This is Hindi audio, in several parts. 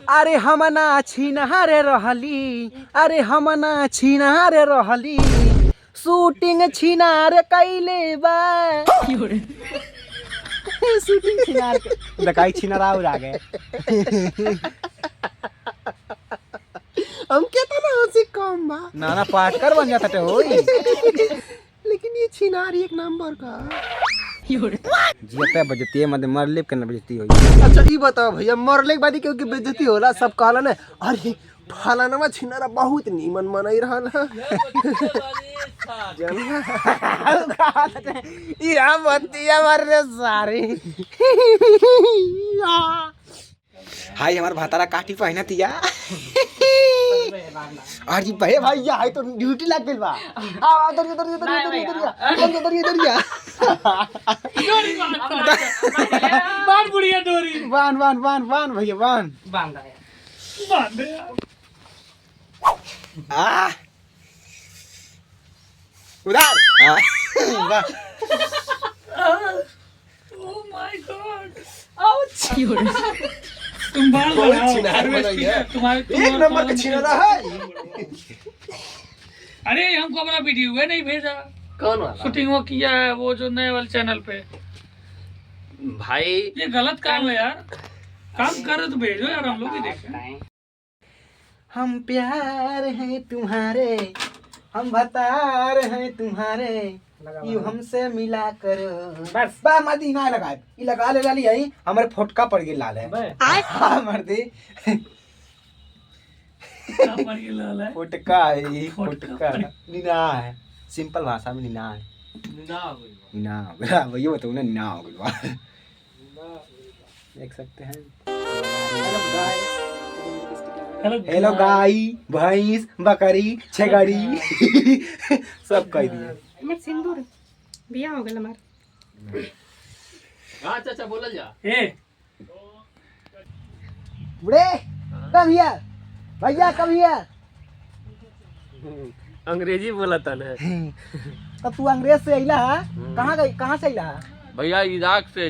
अरे हमना छिनहारे रहली, अरे हमना छिनहारे रहली, शूटिंग छिनार कैले बा। शूटिंग छिनार दकाई छिनारा उड़ा गए। हम कहता ना हंसी कम बा नाना पाटकर बन जाता थे होई। लेकिन ये छिनारी एक नंबर का जियते बजती है मत मरले के न बजती होई। अच्छा ये बताओ भैया मरले के बाद क्योंकि बेइज्जती होला सब कहला ना अरे फलाना छिनारा बहुत नीमन मनई रहल या बतिया मारे सारी। हाय हमार भातारा काटी पहना तिया। अरे भाई भैया हाय तो ड्यूटी लग गइल बा। आ उधर उधर उधर उधर उधर उधर बांध बुढ़िया डोरी बांध बांध बांध बांध भैया बांध बांध बांध आ उधर वाह ओह माय गॉड आउच तुम बाल बनाओ तुम्हारे एक नंबर का छिनारा है। अरे हमको अपना वीडियो है नहीं भेजा कौन वाला शूटिंग वो किया है वो जो नए वाले चैनल पे भाई ये गलत काम है यार काम करे तो भेजो यार हम लोग भी देखें। हम प्यार हैं तुम्हारे, हम भतार हैं तुम्हारे, यू हमसे मिला करो। बस बा मदीना लगाए ई लगा ले लाली आई हमरे फोटका पड़ गेल लाल है। हां मर्दी क्या पड़ गया लाल है फोटका है फोटका नीना है सिंपल भाषा में नीना है नीना बड़ा भैया बताओ ना नीना हो गइल बा। देख सकते हैं। हेलो गाय भैंस बकरी छेगड़ी सब कह दिए। हमर सिंदूर बिया हो गेल हमार। हां चाचा बोलल जा ए बुढ़े कम हियर भैया कम हियर। अंग्रेजी बोला था ना तब तू अंग्रेज से अइला कहाँ गई कहाँ से अइला? भैया इराक से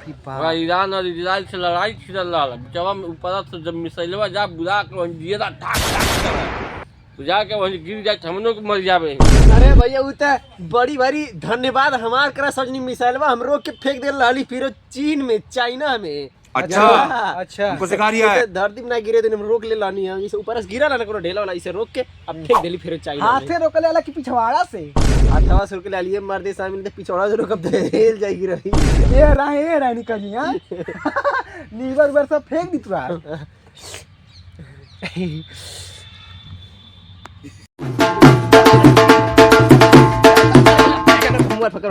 ईरान और इजराइल से लड़ाई छिड़ल रहा जब हम ऊपर से जब मिसाइलवा जा बुला के वहीं दिए था ठाक ठाक जाके वहीं गिर जाए हम लोग मर जावे। अरे भैया वो तो बड़ी बड़ी धन्यवाद हमार करा सजनी मिसाइलवा हम रोक के फेंक दे लाली फिर चीन में चाइना में। अच्छा अच्छा हमको सिखा रिया है। धरती में ना गिरे दिन हम रोक ले लानी है इसे ऊपर से गिरा ना कोनो ढेला वाला इसे रोक के अब फेंक देली फिर चाइना में। हाथे रोकले वाला की पिछवाड़ा से हाथवा से रोक ले लिए मार दे सामने तो पिछवाड़ा से रोक अब हेल जाएगी रही। ये रानी कजी हां नीवर वर सब फेंक दी तुरा। घुमा फकर